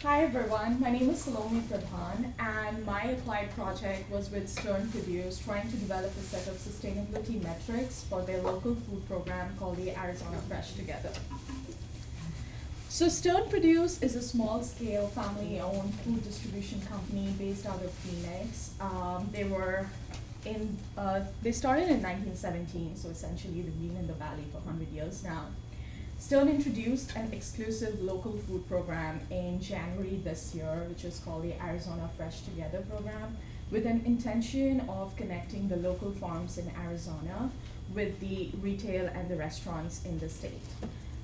Hi everyone, my name is Salomi Pradhan and my applied project was with Stern Produce trying to develop a set of sustainability metrics for their local food program called the Arizona Fresh Together. So Stern Produce is a small-scale family-owned food distribution company based out of Phoenix. They started in 1917, so essentially they've been in the valley for 100 years now. Stern introduced an exclusive local food program in January this year, which is called the Arizona Fresh Together program, with an intention of connecting the local farms in Arizona with the retail and the restaurants in the state.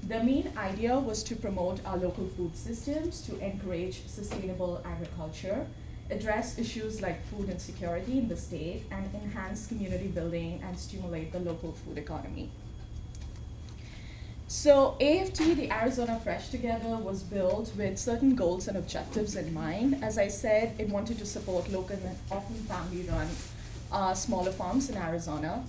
The main idea was to promote our local food systems, to encourage sustainable agriculture, address issues like food insecurity in the state, and enhance community building and stimulate the local food economy. So AFT, the Arizona Fresh Together, was built with certain goals and objectives in mind. As I said, it wanted to support local and often family-run smaller farms in Arizona.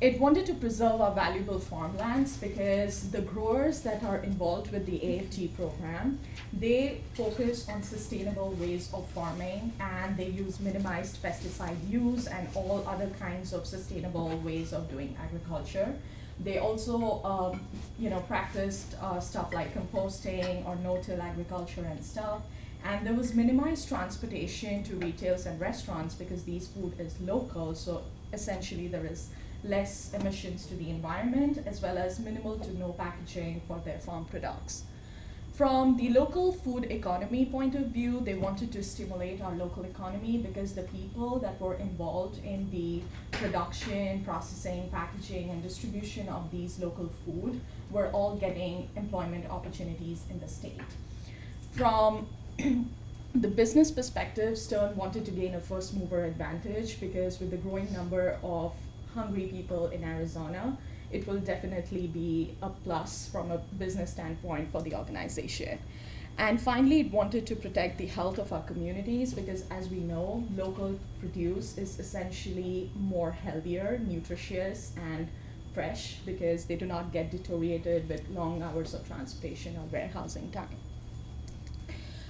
It wanted to preserve our valuable farmlands because the growers that are involved with the AFT program, they focus on sustainable ways of farming and they use minimized pesticide use and all other kinds of sustainable ways of doing agriculture. They also, practiced stuff like composting or no-till agriculture and stuff. And there was minimized transportation to retails and restaurants because these food is local, so essentially there is less emissions to the environment as well as minimal to no packaging for their farm products. From the local food economy point of view, they wanted to stimulate our local economy because the people that were involved in the production, processing, packaging, and distribution of these local food were all getting employment opportunities in the state. From the business perspective, Stern wanted to gain a first mover advantage because with the growing number of hungry people in Arizona, it will definitely be a plus from a business standpoint for the organization. And finally, it wanted to protect the health of our communities because as we know, local produce is essentially more healthier, nutritious, and fresh because they do not get deteriorated with long hours of transportation or warehousing time.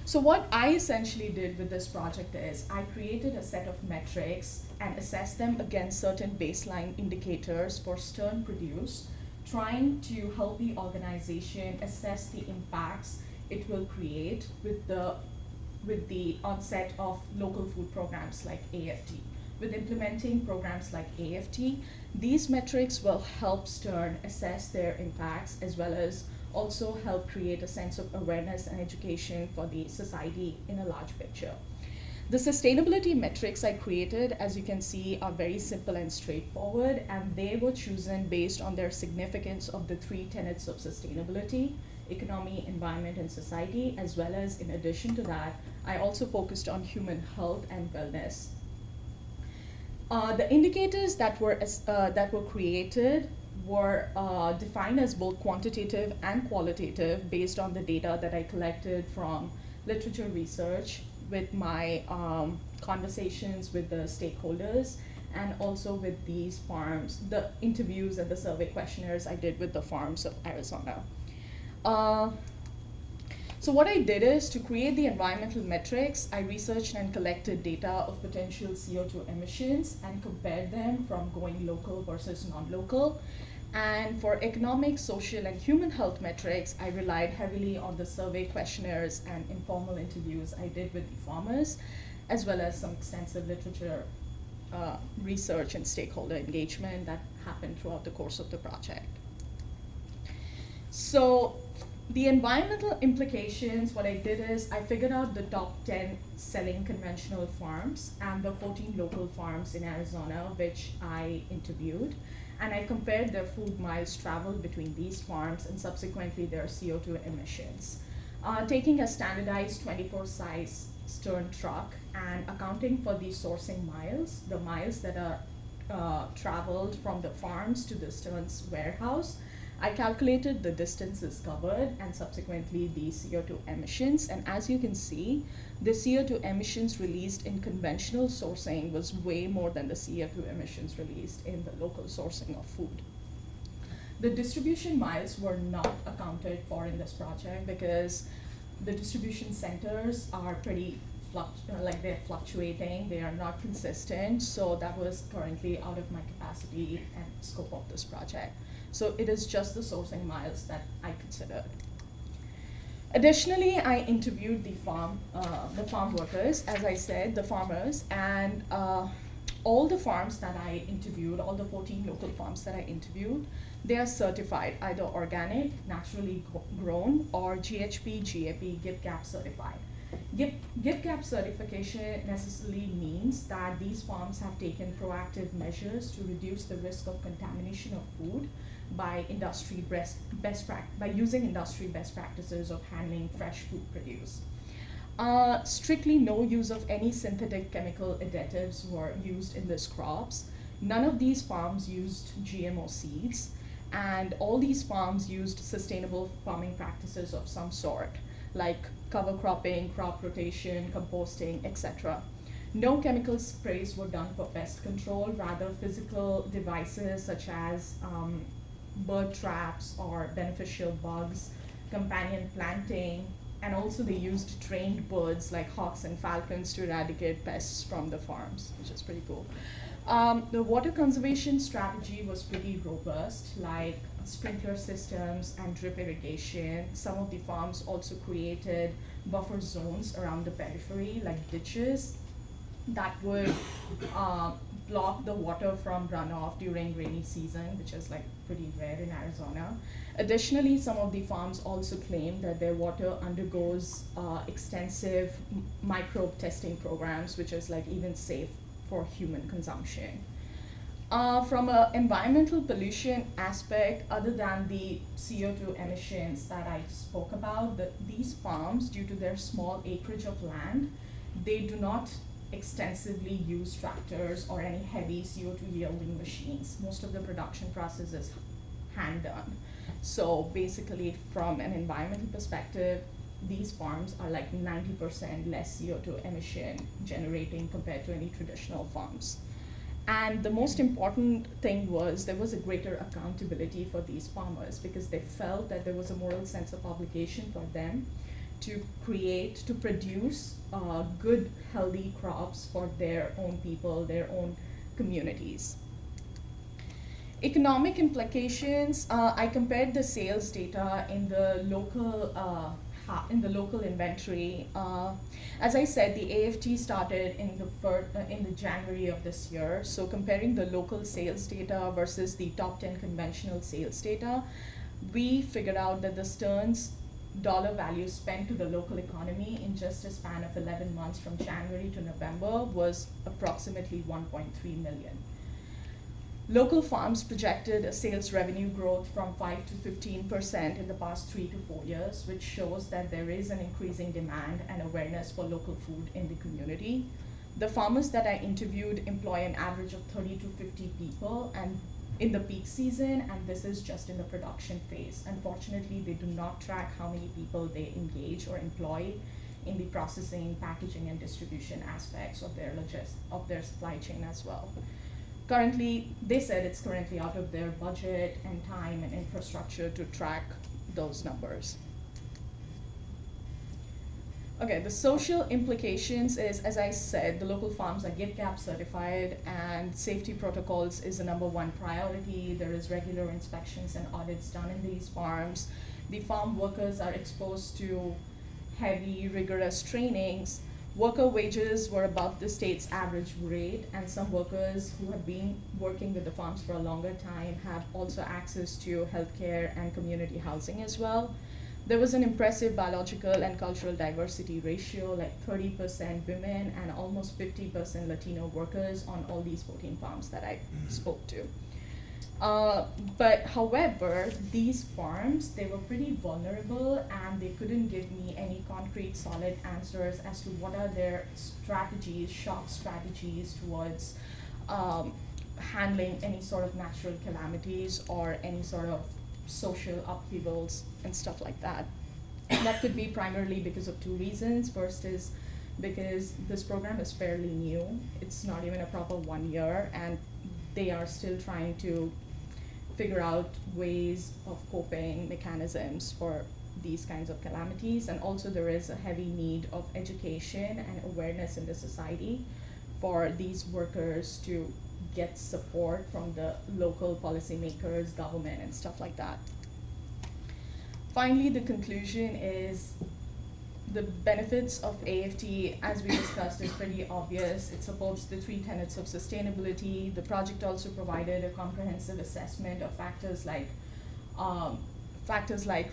So what I essentially did with this project is I created a set of metrics and assessed them against certain baseline indicators for Stern Produce, trying to help the organization assess the impacts it will create with the onset of local food programs like AFT. With implementing programs like AFT, these metrics will help Stern assess their impacts as well as also help create a sense of awareness and education for the society in a large picture. The sustainability metrics I created, as you can see, are very simple and straightforward, and they were chosen based on their significance of the three tenets of sustainability: economy, environment, and society, as well as, in addition to that, I also focused on human health and wellness. The indicators that were created were defined as both quantitative and qualitative based on the data that I collected from literature research with my conversations with the stakeholders and also with these farms, the interviews and the survey questionnaires I did with the farms of Arizona. So what I did is to create the environmental metrics, I researched and collected data of potential CO2 emissions and compared them from going local versus non-local. And for economic, social, and human health metrics, I relied heavily on the survey questionnaires and informal interviews I did with the farmers, as well as some extensive literature research and stakeholder engagement that happened throughout the course of the project. So the environmental implications, what I did is I figured out the top 10 selling conventional farms and the 14 local farms in Arizona, which I interviewed. And I compared their food miles traveled between these farms and subsequently their CO2 emissions. Taking a standardized 24 size Stern truck and accounting for the sourcing miles, the miles that are traveled from the farms to the Stern's warehouse, I calculated the distances covered and subsequently the CO2 emissions. And as you can see, the CO2 emissions released in conventional sourcing was way more than the CO2 emissions released in the local sourcing of food. The distribution miles were not accounted for in this project because The distribution centers are pretty like they're fluctuating, they are not consistent, so that was currently out of my capacity and scope of this project. So it is just the sourcing miles that I considered. Additionally, I interviewed the farm workers, as I said, the farmers, and all the farms that I interviewed, all the 14 local farms that I interviewed, they are certified, either organic, naturally grown, or GHP, GAP, GIP-GAP certified. GIP-GAP certification necessarily means that these farms have taken proactive measures to reduce the risk of contamination of food by by using industry best practices of handling fresh food produce. Strictly no use of any synthetic chemical additives were used in these crops. None of these farms used GMO seeds, and all these farms used sustainable farming practices of some sort, like cover cropping, crop rotation, composting, etc. No chemical sprays were done for pest control, rather physical devices such as bird traps or beneficial bugs, companion planting, and also they used trained birds like hawks and falcons to eradicate pests from the farms, which is pretty cool. The water conservation strategy was pretty robust, like sprinkler systems and drip irrigation. Some of the farms also created buffer zones around the periphery, like ditches, that would block the water from runoff during rainy season, which is like pretty rare in Arizona. Additionally, some of the farms also claim that their water undergoes extensive microbe testing programs, which is like even safe for human consumption. From an environmental pollution aspect, other than the CO2 emissions that I spoke about, these farms, due to their small acreage of land, they do not extensively use tractors or any heavy CO2 yielding machines. Most of the production process is hand done. So basically, from an environmental perspective, these farms are like 90% less CO2 emission generating compared to any traditional farms. And the most important thing was there was a greater accountability for these farmers, because they felt that there was a moral sense of obligation for them to produce good, healthy crops for their own people, their own communities. Economic implications, I compared the sales data in the local inventory. As I said, the AFT started in the January of this year. So comparing the local sales data versus the top 10 conventional sales data, we figured out that the Stearns dollar value spent to the local economy in just a span of 11 months from January to November was approximately 1.3 million. Local farms projected a sales revenue growth from 5 to 15% in the past 3 to 4 years, which shows that there is an increasing demand and awareness for local food in the community. The farmers that I interviewed employ an average of 30 to 50 people and in the peak season, and this is just in the production phase. Unfortunately, they do not track how many people they engage or employ in the processing, packaging, and distribution aspects of their supply chain as well. Currently, they said it's currently out of their budget and time and infrastructure to track those numbers. Okay, the social implications is, as I said, the local farms are GIP-GAP certified, and safety protocols is the #1 priority. There is regular inspections and audits done in these farms. The farm workers are exposed to heavy, rigorous trainings. Worker wages were above the state's average rate, and some workers who have been working with the farms for a longer time have also access to healthcare and community housing as well. There was an impressive biological and cultural diversity ratio, like 30% women and almost 50% Latino workers on all these 14 farms that I spoke to. But however, these farms, they were pretty vulnerable and they couldn't give me any concrete, solid answers as to what are their strategies, shock strategies towards handling any sort of natural calamities or any sort of social upheavals and stuff like that. And that could be primarily because of two reasons. First is because this program is fairly new. It's not even a proper 1 year, and they are still trying to figure out ways of coping mechanisms for these kinds of calamities. And also there is a heavy need of education and awareness in the society for these workers to get support from the local policymakers, government, and stuff like that. Finally, the conclusion is the benefits of AFT, as we discussed, is pretty obvious. It supports the three tenets of sustainability. The project also provided a comprehensive assessment of factors like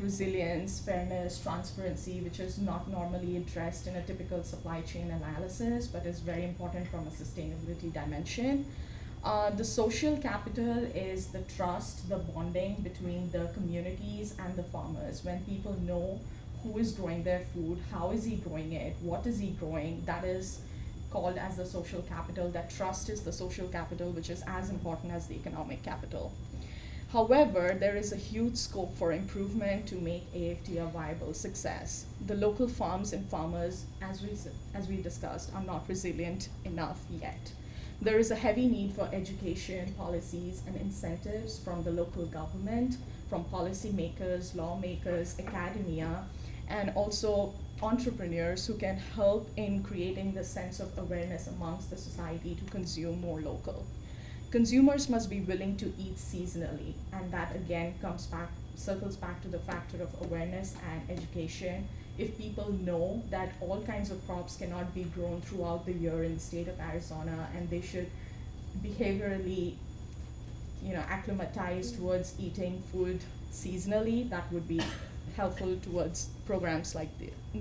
resilience, fairness, transparency, which is not normally addressed in a typical supply chain analysis, but is very important from a sustainability dimension. The social capital is the trust, the bonding between the communities and the farmers. When people know who is growing their food, how is he growing it, what is he growing, that is called as the social capital. That trust is the social capital, which is as important as the economic capital. However, there is a huge scope for improvement to make AFT a viable success. The local farms and farmers, as we discussed, are not resilient enough yet. There is a heavy need for education, policies, and incentives from the local government, from policymakers, lawmakers, academia, and also entrepreneurs who can help in creating the sense of awareness amongst the society to consume more local. Consumers must be willing to eat seasonally, and that again circles back to the factor of awareness and education. If people know that all kinds of crops cannot be grown throughout the year in the state of Arizona, and they should behaviorally, acclimatize towards eating food seasonally, that would be helpful towards programs like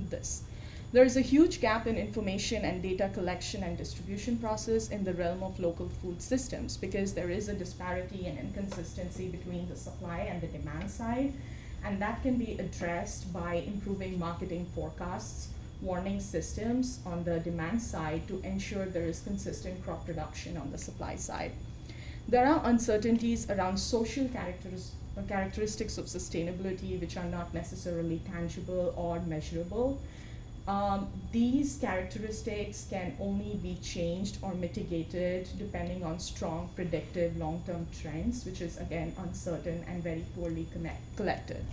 this. There is a huge gap in information and data collection and distribution process in the realm of local food systems, because there is a disparity and inconsistency between the supply and the demand side, and that can be addressed by improving marketing forecasts, warning systems on the demand side to ensure there is consistent crop production on the supply side. There are uncertainties around social characteristics of sustainability which are not necessarily tangible or measurable. These characteristics can only be changed or mitigated depending on strong, predictive, long-term trends, which is again uncertain and very poorly collected.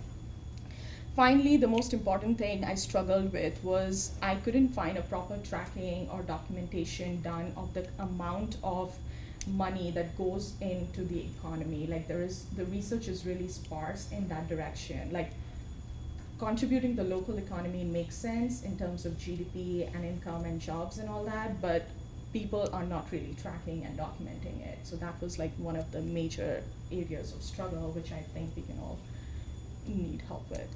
Finally, the most important thing I struggled with was I couldn't find a proper tracking or documentation done of the amount of money that goes into the economy. Like the research is really sparse in that direction. Like contributing the local economy makes sense in terms of GDP and income and jobs and all that, but people are not really tracking and documenting it. So that was like one of the major areas of struggle, which I think we can all need help with.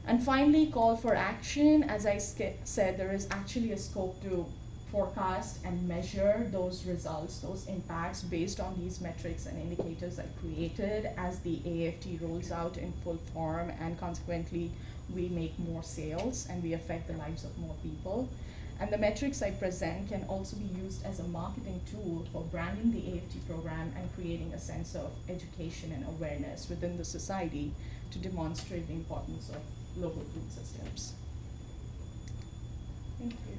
And finally, call for action. As I said, there is actually a scope to forecast and measure those results, those impacts based on these metrics and indicators I created as the AFT rolls out in full form, and consequently we make more sales and we affect the lives of more people. And the metrics I present can also be used as a marketing tool for branding the AFT program and creating a sense of education and awareness within the society to demonstrate the importance of local food systems. Thank you.